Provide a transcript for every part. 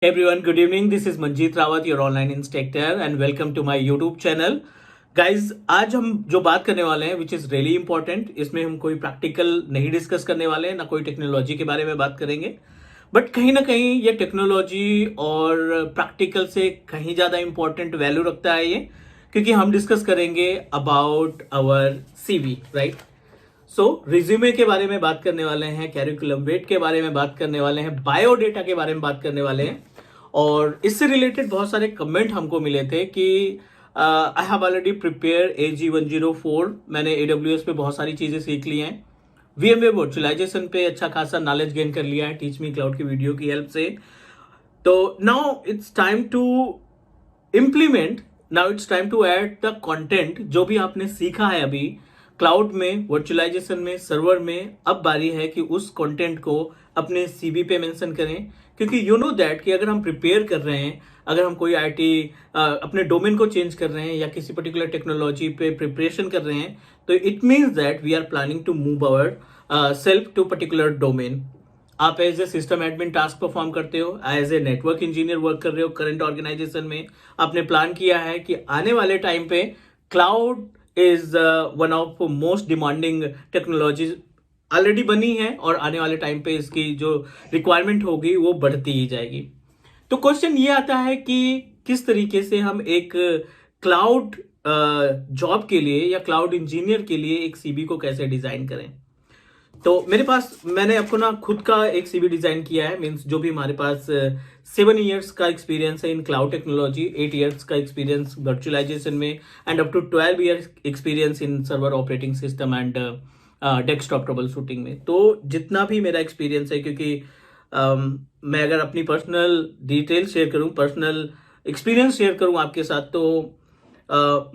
Everyone, good evening. This is Manjeet Rawat, your online instructor, and welcome to my YouTube channel. Guys, आज हम जो बात करने वाले हैं विच इज़ रियली इंपॉर्टेंट, इसमें हम कोई प्रैक्टिकल नहीं डिस्कस करने वाले हैं, ना कोई टेक्नोलॉजी के बारे में बात करेंगे, बट कहीं ना कहीं ये टेक्नोलॉजी और प्रैक्टिकल से कहीं ज़्यादा इंपॉर्टेंट वैल्यू रखता है ये, क्योंकि हम डिस्कस करेंगे about our CV, right. So resume के बारे में बात करने वाले हैं, कैरिकुलम वेट के बारे में बात करने वाले हैं, बायोडेटा के बारे में बात करने वाले हैं। और इससे रिलेटेड बहुत सारे कमेंट हमको मिले थे कि I have already prepare AG104। मैंने AWS पे बहुत सारी चीज़ें सीख ली हैं, VMware वर्चुअलाइजेशन पे अच्छा खासा नॉलेज गेन कर लिया है टीच मी क्लाउड की वीडियो की हेल्प से। तो now it's time to implement, now it's time to add the content जो भी आपने सीखा है अभी क्लाउड में, वर्चुअलाइजेशन में, सर्वर में। अब बारी है कि उस कंटेंट को अपने CV पे मेंशन करें, क्योंकि यू नो दैट कि अगर हम प्रिपेयर कर रहे हैं, अगर हम कोई IT अपने डोमेन को चेंज कर रहे हैं या किसी पर्टिकुलर टेक्नोलॉजी पे प्रिपरेशन कर रहे हैं, तो it means that we are planning to move ourself to particular domain. आप as a system admin task perform करते हो, as a network engineer work कर रहे हो करंट ऑर्गेनाइजेशन में। आपने प्लान किया है कि आने वाले टाइम पे cloud is one of most demanding technologies, already बनी है और आने वाले टाइम पे इसकी जो रिक्वायरमेंट होगी वो बढ़ती ही जाएगी। तो क्वेश्चन ये आता है कि किस तरीके से हम एक क्लाउड जॉब के लिए या क्लाउड इंजीनियर के लिए एक CV को कैसे डिजाइन करें। तो मैंने आपको ना खुद का एक CV डिजाइन किया है, मीन्स जो भी हमारे पास 7 years का एक्सपीरियंस है इन क्लाउड टेक्नोलॉजी, 8 years का एक्सपीरियंस वर्चुअलाइजेशन में, and up to 12 years experience in server operating system and desktop troubleshooting में। तो जितना भी मेरा एक्सपीरियंस है, क्योंकि मैं अगर अपनी पर्सनल डिटेल शेयर करूं, पर्सनल एक्सपीरियंस शेयर करूं आपके साथ, तो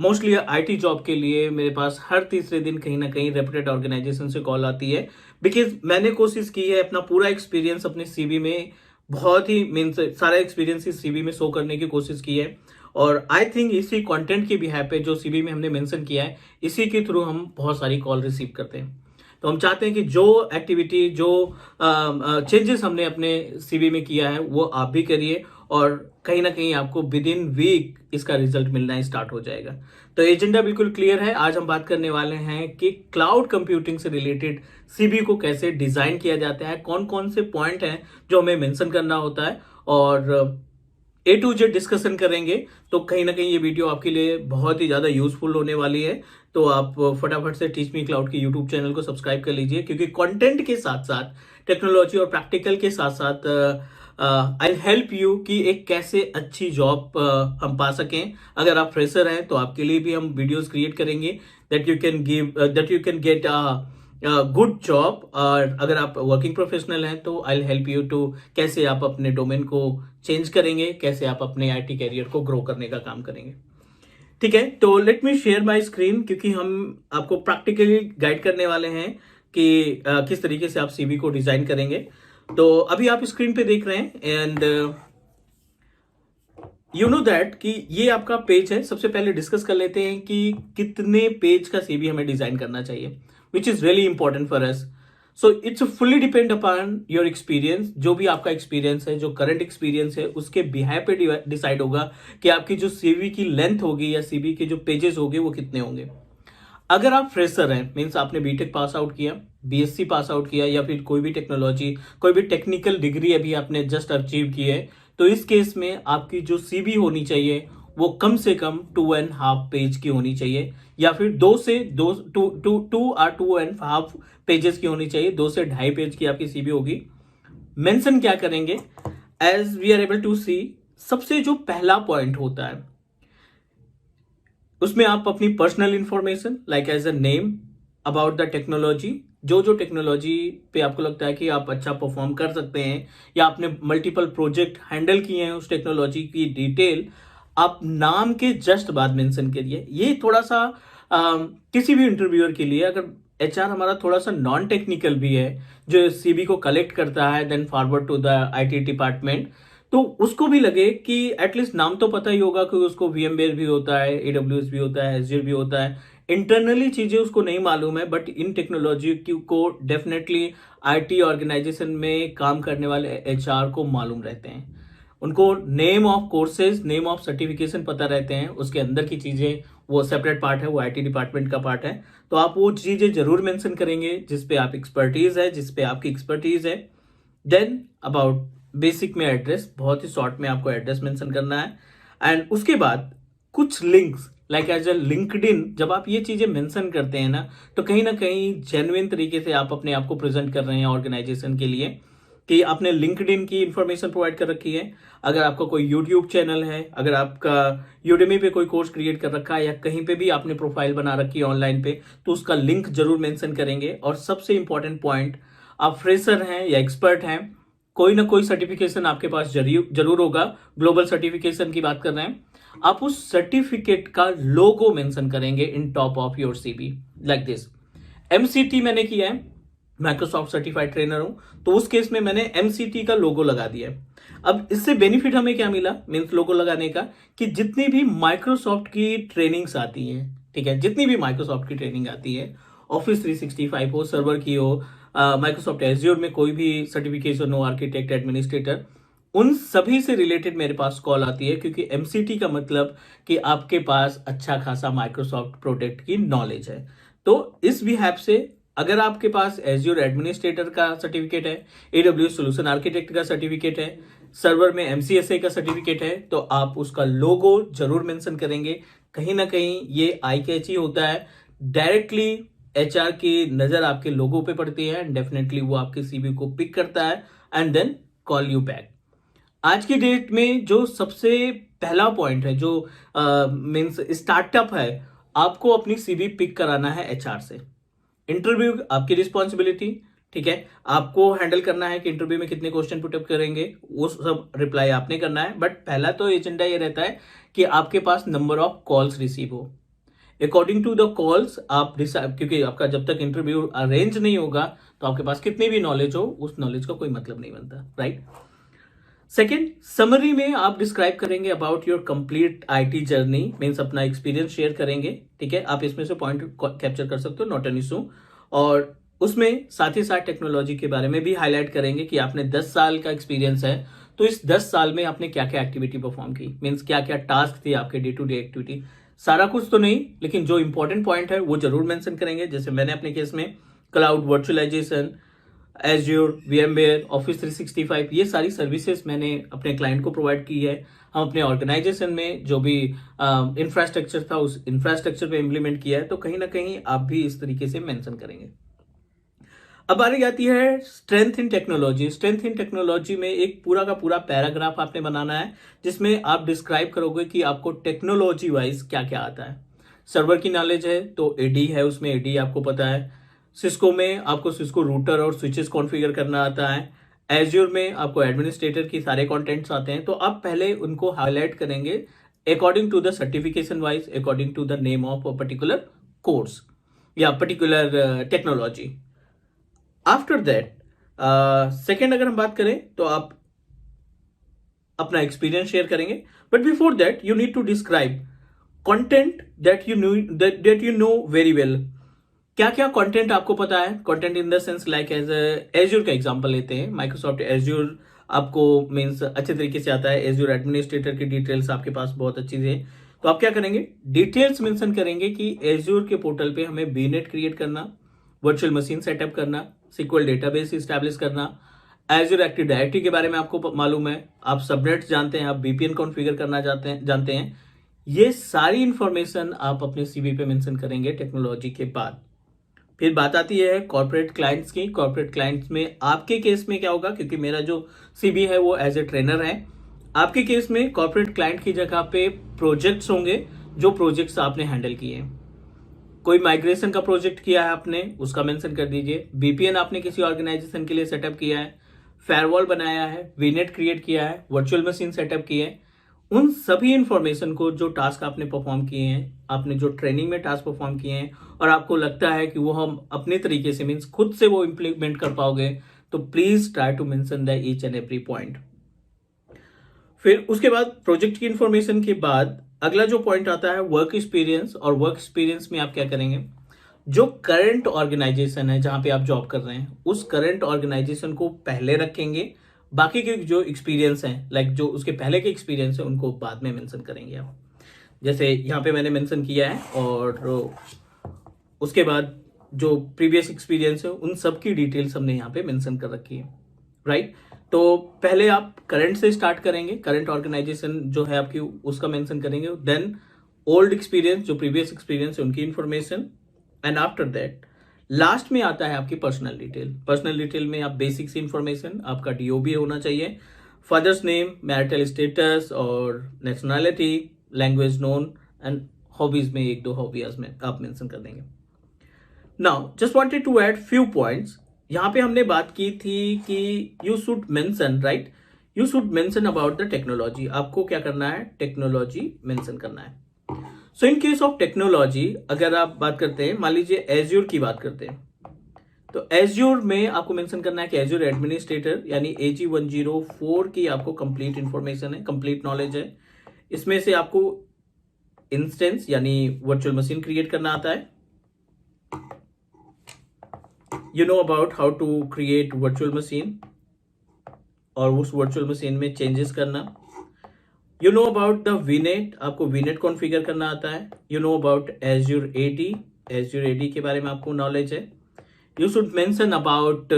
मोस्टली IT जॉब के लिए मेरे पास हर तीसरे दिन कहीं ना कहीं रेप्यूटेड ऑर्गेनाइजेशन से कॉल आती है, बिकॉज मैंने कोशिश की है अपना पूरा एक्सपीरियंस अपने CV में, बहुत ही मीन्स सारा एक्सपीरियंस इस CV में शो करने की कोशिश की है। और आई थिंक इसी कंटेंट की बिहाफ पे जो CV में हमने मेंशन किया है, इसी के थ्रू हम बहुत सारी कॉल रिसीव करते हैं। तो हम चाहते हैं कि जो एक्टिविटी, जो चेंजेस हमने अपने CV में किया है वो आप भी करिए, और कहीं ना कहीं आपको विद इन वीक इसका रिजल्ट मिलना स्टार्ट हो जाएगा। तो एजेंडा बिल्कुल क्लियर है। आज हम बात करने वाले हैं कि क्लाउड कंप्यूटिंग से रिलेटेड CV को कैसे डिजाइन किया जाता है, कौन कौन से पॉइंट हैं जो हमें मेंशन करना होता है, और A to Z डिस्कशन करेंगे। तो कहीं ना कहीं ये वीडियो आपके लिए बहुत ही ज़्यादा यूजफुल होने वाली है। तो आप फटाफट से टीच मी क्लाउड के यूट्यूब चैनल को सब्सक्राइब कर लीजिए, क्योंकि कंटेंट के साथ साथ टेक्नोलॉजी और प्रैक्टिकल के साथ साथ आई हेल्प यू कि एक कैसे अच्छी जॉब हम पा सकें। अगर आप फ्रेशर हैं तो आपके लिए भी हम वीडियोस क्रिएट करेंगे that you can get good job. और अगर आप वर्किंग प्रोफेशनल हैं तो आई हेल्प यू टू कैसे आप अपने डोमेन को चेंज करेंगे, कैसे आप अपने IT कैरियर को ग्रो करने का काम करेंगे। ठीक है, तो let me share my screen, क्योंकि हम आपको प्रैक्टिकली गाइड करने वाले हैं कि किस तरीके से आप CV को डिजाइन करेंगे। तो अभी आप स्क्रीन पे देख रहे हैं, एंड यू नो दैट कि ये आपका पेज है। सबसे पहले डिस्कस कर लेते हैं कि कितने पेज का CV हमें डिजाइन करना चाहिए, which is really important for us. So it's fully depend upon your experience. जो भी आपका एक्सपीरियंस है, जो करंट एक्सपीरियंस है, उसके बिहाफ पे डिसाइड होगा कि आपकी जो CV की लेंथ होगी या CV के जो पेजेस होंगे वो कितने होंगे। अगर आप फ्रेशर हैं, मीन्स आपने BTech पास आउट किया, BSc पास आउट किया, या फिर कोई भी टेक्नोलॉजी, कोई भी टेक्निकल डिग्री अभी आपने जस्ट अचीव की है, तो इस केस में आपकी जो CV होनी चाहिए वो कम से कम 2.5 पेज की होनी चाहिए, या फिर 2 और 2.5 पेजेस की होनी चाहिए। 2 से 2.5 पेज की आपकी CV होगी। मेंशन क्या करेंगे, as we are able to see, सबसे जो पहला पॉइंट होता है उसमें आप अपनी personal information like as a name, about the technology, जो टेक्नोलॉजी पे आपको लगता है कि आप अच्छा परफॉर्म कर सकते हैं, या आपने मल्टीपल प्रोजेक्ट हैंडल किए हैं, उस टेक्नोलॉजी की डिटेल आप नाम के जस्ट बाद मेंशन करिए। ये थोड़ा सा किसी भी इंटरव्यूअर के लिए, अगर HR हमारा थोड़ा सा नॉन टेक्निकल भी है, जो CV को कलेक्ट करता है then forward to the IT department, तो उसको भी लगे कि एटलीस्ट नाम तो पता ही होगा कि उसको VMware भी होता है, AWS भी होता है, Azure भी होता है। इंटरनली चीजें उसको नहीं मालूम है, बट इन टेक्नोलॉजी को डेफिनेटली IT ऑर्गेनाइजेशन में काम करने वाले HR को मालूम रहते हैं। उनको name of courses, name of certification पता रहते हैं, उसके अंदर की चीज़ें वो सेपरेट पार्ट है, वो आईटी डिपार्टमेंट का पार्ट है। तो आप वो चीज़ें जरूर मेंशन करेंगे जिस पे आप एक्सपर्टीज है, जिस पे आपकी एक्सपर्टीज है। देन अबाउट बेसिक में एड्रेस, बहुत ही शॉर्ट में आपको एड्रेस मेंशन करना है। एंड उसके बाद कुछ links like as a LinkedIn, जब आप ये चीजें मेंशन करते हैं ना, तो कहीं ना कहीं जेन्युइन तरीके से आप अपने आप को प्रेजेंट कर रहे हैं ऑर्गेनाइजेशन के लिए कि आपने लिंक्डइन की इंफॉर्मेशन प्रोवाइड कर रखी है। अगर आपका कोई यूट्यूब चैनल है, अगर आपका यूडेमी पे कोई कोर्स क्रिएट कर रखा है, या कहीं पे भी आपने प्रोफाइल बना रखी है ऑनलाइन पे, तो उसका लिंक जरूर मेंशन करेंगे। और सबसे इंपॉर्टेंट पॉइंट, आप फ्रेशर हैं या एक्सपर्ट हैं, कोई ना कोई सर्टिफिकेशन आपके पास जरूर होगा। ग्लोबल सर्टिफिकेशन की बात कर रहे हैं, आप उस सर्टिफिकेट का लोगो मेंशन करेंगे in top of your CV like this. MCT मैंने किया है, माइक्रोसॉफ्ट सर्टिफाइड ट्रेनर हूं, तो उस केस में मैंने एमसीटी का लोगो लगा दिया है। अब इससे बेनिफिट हमें क्या मिला मीन्स लोगो लगाने का, कि जितनी भी माइक्रोसॉफ्ट की ट्रेनिंग्स आती हैं, ठीक है, जितनी भी माइक्रोसॉफ्ट की ट्रेनिंग आती है, ऑफिस 365 हो, सर्वर की हो, माइक्रोसॉफ्ट एज्योर में कोई भी सर्टिफिकेशन हो, आर्किटेक्ट, एडमिनिस्ट्रेटर, उन सभी से रिलेटेड मेरे पास कॉल आती है, क्योंकि एमसीटी का मतलब कि आपके पास अच्छा खासा माइक्रोसॉफ्ट प्रोडक्ट की नॉलेज है। तो इस बिहाफ से अगर आपके पास एज्योर एडमिनिस्ट्रेटर का सर्टिफिकेट है, एडब्ल्यूएस सॉल्यूशन आर्किटेक्ट का सर्टिफिकेट है, सर्वर में एमसीएसए का सर्टिफिकेट है, तो आप उसका लोगो जरूर मेंशन करेंगे। कहीं ना कहीं ये आई कैची होता है, डायरेक्टली एचआर की नजर आपके लोगो पे पड़ती है, डेफिनेटली वो आपके सीवी को पिक करता है and then call you back. आज की डेट में जो सबसे पहला पॉइंट है, जो मीन्स स्टार्टअप है, आपको अपनी सीवी पिक कराना है एचआर से। इंटरव्यू आपकी रिस्पॉन्सिबिलिटी, ठीक है, आपको हैंडल करना है कि इंटरव्यू में कितने क्वेश्चन पुटअप करेंगे, वो सब रिप्लाई आपने करना है। बट पहला तो एजेंडा ये रहता है कि आपके पास नंबर ऑफ कॉल्स रिसीव हो। अकॉर्डिंग टू द कॉल्स आप डिसाइड, क्योंकि आपका जब तक इंटरव्यू अरेंज नहीं होगा तो आपके पास कितनी भी नॉलेज हो, उस नॉलेज का कोई मतलब नहीं बनता, राइट। सेकेंड, समरी में आप डिस्क्राइब करेंगे about your complete IT journey, means अपना एक्सपीरियंस शेयर करेंगे, ठीक है। आप इसमें से पॉइंट कैप्चर कर सकते हो, नॉट एन इशू। और उसमें साथ ही साथ टेक्नोलॉजी के बारे में भी हाईलाइट करेंगे कि आपने 10 साल का एक्सपीरियंस है, तो इस 10 साल में आपने क्या क्या एक्टिविटी परफॉर्म की, मीन्स क्या क्या टास्क थे आपके डे टू डे एक्टिविटी। सारा कुछ तो नहीं, लेकिन जो इंपॉर्टेंट पॉइंट है वो जरूर मेंशन करेंगे। जैसे मैंने अपने केस में cloud virtualisation, Azure, VMware, office 365, ये सारी सर्विसेज मैंने अपने क्लाइंट को प्रोवाइड की है। हम अपने ऑर्गेनाइजेशन में जो भी इंफ्रास्ट्रक्चर था उस इंफ्रास्ट्रक्चर पे इम्प्लीमेंट किया है। तो कहीं ना कहीं आप भी इस तरीके से मेंशन करेंगे। अब बारी आती है strength in technology. Strength in technology में एक पूरा का पूरा पैराग्राफ आपने बनाना है, जिसमें आप डिस्क्राइब करोगे कि आपको टेक्नोलॉजी वाइज क्या क्या आता है। सर्वर की नॉलेज है तो एडी है, उसमें एडी आपको पता है। सिस्को में आपको सिस्को रूटर और स्विचेस कॉन्फ़िगर करना आता है। एज्योर में आपको एडमिनिस्ट्रेटर की सारे कंटेंट्स आते हैं। तो आप पहले उनको हाईलाइट करेंगे according to the certification wise, according to the name of a particular course या particular technology. After that second अगर हम बात करें तो आप अपना एक्सपीरियंस शेयर करेंगे। But before that you need to describe content that you know very well. क्या क्या कंटेंट आपको पता है, content in the sense like as Azure का एग्जांपल लेते हैं। माइक्रोसॉफ्ट एज्योर आपको मीन्स अच्छे तरीके से आता है। एज्योर एडमिनिस्ट्रेटर की डिटेल्स आपके पास बहुत अच्छी है। तो आप क्या करेंगे, डिटेल्स मेंशन करेंगे कि एज्योर के पोर्टल पे हमें बीनेट क्रिएट करना, वर्चुअल मशीन सेटअप करना, सिक्वल डेटाबेस इस्टेब्लिश करना, एज्योर एक्टिव डायरेक्टरी के बारे में आपको मालूम है, आप सबनेट्स जानते हैं, आप VPN कॉन्फ़िगर करना जानते हैं। ये सारी इंफॉर्मेशन आप अपने सीवी पे मेंशन करेंगे टेक्नोलॉजी के बाद। फिर बात आती है कॉर्पोरेट क्लाइंट्स की। कॉर्पोरेट क्लाइंट्स में आपके केस में क्या होगा, क्योंकि मेरा जो सीवी है वो एज ए ट्रेनर है। आपके केस में कॉर्पोरेट क्लाइंट की जगह पे प्रोजेक्ट्स होंगे, जो प्रोजेक्ट्स आपने हैंडल किए हैं। कोई माइग्रेशन का प्रोजेक्ट किया है आपने, उसका मेंशन कर दीजिए। VPN आपने किसी ऑर्गेनाइजेशन के लिए सेटअप किया है, फायरवॉल बनाया है, VNet क्रिएट किया है, वर्चुअल मशीन सेटअप की है। उन सभी इंफॉर्मेशन को, जो टास्क आपने परफॉर्म किए हैं, आपने जो ट्रेनिंग में टास्क परफॉर्म किए हैं और आपको लगता है कि वो हम अपने तरीके से मीन्स खुद से वो इंप्लीमेंट कर पाओगे, तो please try to mention the each and every point. फिर उसके बाद प्रोजेक्ट की इंफॉर्मेशन के बाद अगला जो पॉइंट आता है वर्क एक्सपीरियंस। और वर्क एक्सपीरियंस में आप क्या करेंगे, जो करंट ऑर्गेनाइजेशन है जहां पे आप जॉब कर रहे हैं, उस करंट ऑर्गेनाइजेशन को पहले रखेंगे, बाकी के जो एक्सपीरियंस हैं, लाइक जो उसके पहले के एक्सपीरियंस है, उनको बाद में मेंशन करेंगे आप। जैसे यहाँ पे मैंने मेंशन किया है, और उसके बाद जो प्रीवियस एक्सपीरियंस है उन सब की डिटेल्स हमने यहाँ पे मेंशन कर रखी है, राइट। तो पहले आप करंट से स्टार्ट करेंगे, करंट ऑर्गेनाइजेशन जो है आपकी उसका मेंशन करेंगे, देन ओल्ड एक्सपीरियंस जो प्रीवियस एक्सपीरियंस है उनकी information, and after that last में आता है आपकी पर्सनल डिटेल। पर्सनल डिटेल में आप बेसिक सी इंफॉर्मेशन, आपका डीओबी होना चाहिए, फादर्स नेम, मैरिटल स्टेटस और nationality, language known, and hobbies में एक दो हॉबीज में आप मेंशन कर देंगे। Now just wanted to add few points. यहाँ पे हमने बात की थी कि you should mention, right, you should mention about the technology. आपको क्या करना है, टेक्नोलॉजी मेंशन करना है। So in case of technology अगर आप बात करते हैं, मान लीजिए एज्योर की बात करते हैं, तो एज्योर में आपको मेंशन करना है कि एज्योर एडमिनिस्ट्रेटर यानी AG104 की आपको कंप्लीट इंफॉर्मेशन है, कंप्लीट नॉलेज है। इसमें से आपको इंस्टेंस यानी वर्चुअल मशीन क्रिएट करना आता है, you know about how to create virtual machine और उस वर्चुअल मशीन में चेंजेस करना, you know about the VNet, आपको वीनेट कॉन्फ़िगर करना आता है, you know about Azure AD, Azure AD के बारे में आपको नॉलेज है। यू शुड मेंशन अबाउट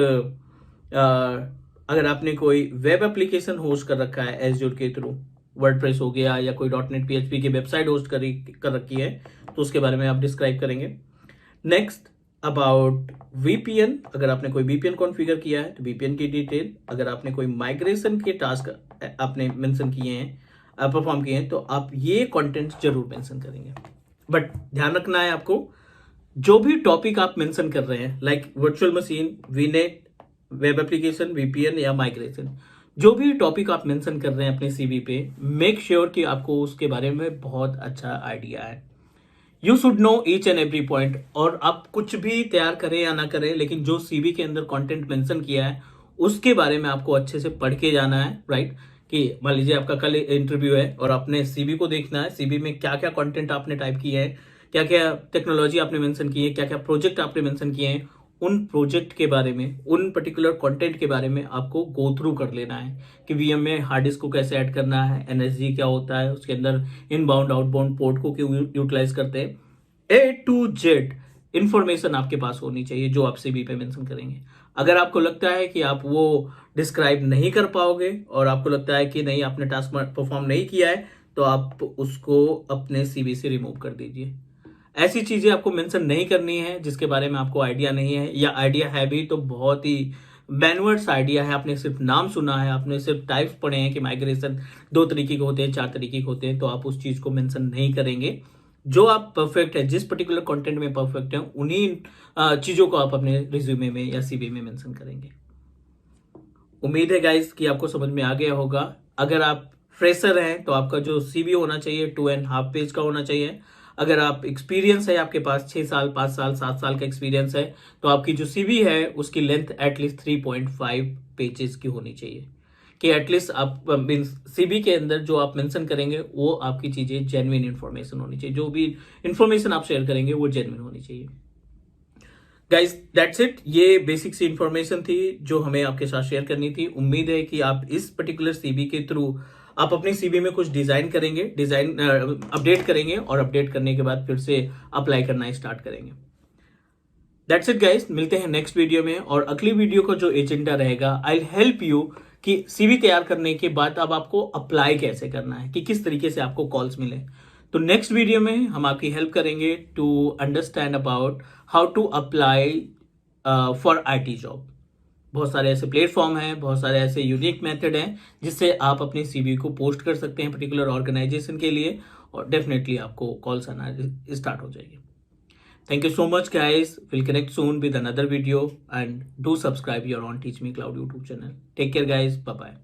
अगर आपने कोई वेब एप्लीकेशन होस्ट कर रखा है एज्योर के थ्रू, वर्डप्रेस हो गया या कोई .NET PHP की वेबसाइट होस्ट कर रखी है, तो उसके बारे में आप डिस्क्राइब करेंगे। नेक्स्ट अबाउट VPN, अगर आपने कोई VPN कॉन्फ़िगर किया है तो VPN की डिटेल, अगर आपने कोई माइग्रेशन के टास्क आपने मेंशन किए हैं, परफॉर्म किए हैं, तो आप ये कंटेंट जरूर मेंशन करेंगे। बट ध्यान रखना है आपको, जो भी टॉपिक आप मेंशन कर रहे हैं, like virtual machine, वीनेट, web application, VPN या माइग्रेशन, जो भी टॉपिक आप मेंशन कर रहे हैं अपने CV पे, मेक श्योर कि आपको उसके बारे में बहुत अच्छा आइडिया है। You should know each and every point. और आप कुछ भी तैयार करें या ना करें, लेकिन जो CV के अंदर कंटेंट मेंशन किया है उसके बारे में आपको अच्छे से पढ़ के जाना है, राइट। कि मान लीजिए आपका कल इंटरव्यू है और आपने CV को देखना है, CV में क्या क्या कंटेंट आपने टाइप किया है, क्या क्या टेक्नोलॉजी आपने मेंशन की है, क्या क्या प्रोजेक्ट आपने मेंशन किए हैं, उन प्रोजेक्ट के बारे में, उन पर्टिकुलर कंटेंट के बारे में आपको गो थ्रू कर लेना है कि VM में हार्ड डिस्क को कैसे ऐड करना है, NSG क्या होता है, उसके अंदर इनबाउंड आउटबाउंड पोर्ट को क्यों यूटिलाइज करते हैं, A to Z इंफॉर्मेशन आपके पास होनी चाहिए जो आप CV पे मेंशन करेंगे। अगर आपको लगता है कि आप वो डिस्क्राइब नहीं कर पाओगे और आपको लगता है कि नहीं आपने टास्क परफॉर्म नहीं किया है, तो आप उसको अपने CV से रिमूव कर दीजिए। ऐसी चीजें आपको मेंशन नहीं करनी है जिसके बारे में आपको आइडिया नहीं है, या आइडिया है भी तो बहुत ही बैनवर्ड्स आइडिया है, आपने सिर्फ नाम सुना है, आपने सिर्फ टाइप्स पढ़े हैं कि माइग्रेशन 2 तरीके के होते हैं, 4 तरीके के होते हैं, तो आप उस चीज को मेंशन नहीं करेंगे। जो आप परफेक्ट है, जिस पर्टिकुलर कंटेंट में परफेक्ट है, उन्हीं चीजों को आप अपने रिज्यूमे में या CV में मेंशन करेंगे। उम्मीद है गाइस कि आपको समझ में आ गया होगा। अगर आप फ्रेशर हैं तो आपका जो CV होना चाहिए 2.5 पेज का होना चाहिए। अगर आप एक्सपीरियंस है, आपके पास 6 साल, 5 साल, 7 साल का एक्सपीरियंस है, तो आपकी जो CV है उसकी लेंथ एटलीस्ट 3.5 पेजेस की होनी चाहिए, कि एटलीस्ट आप मीन्स CV के अंदर जो आप मेंशन करेंगे वो आपकी चीजें जेन्युइन इंफॉर्मेशन होनी चाहिए, जो भी इंफॉर्मेशन आप शेयर करेंगे वो जेन्युइन होनी चाहिए। गाइज दैट्स इट, ये बेसिक सी इंफॉर्मेशन थी जो हमें आपके साथ शेयर करनी थी। उम्मीद है कि आप इस पर्टिकुलर CV के थ्रू आप अपनी CV में कुछ डिजाइन करेंगे, अपडेट करेंगे, और अपडेट करने के बाद फिर से अप्लाई करना स्टार्ट करेंगे। दैट्स इट गाइज, मिलते हैं नेक्स्ट वीडियो में। और अगली वीडियो का जो एजेंडा रहेगा, आई हेल्प यू कि CV तैयार करने के बाद अब आपको अप्लाई कैसे करना है, कि किस तरीके से आपको कॉल्स मिले। तो नेक्स्ट वीडियो में हम आपकी हेल्प करेंगे to understand about how to apply for IT job. बहुत सारे ऐसे प्लेटफॉर्म हैं, बहुत सारे ऐसे यूनिक मेथड हैं जिससे आप अपनी CV को पोस्ट कर सकते हैं पर्टिकुलर ऑर्गेनाइजेशन के लिए, और डेफिनेटली आपको कॉल्स आना स्टार्ट हो जाएगी। Thank you so much guys. We'll connect soon with another video, and do subscribe your on Teach Me Cloud YouTube channel. Take care guys. Bye bye.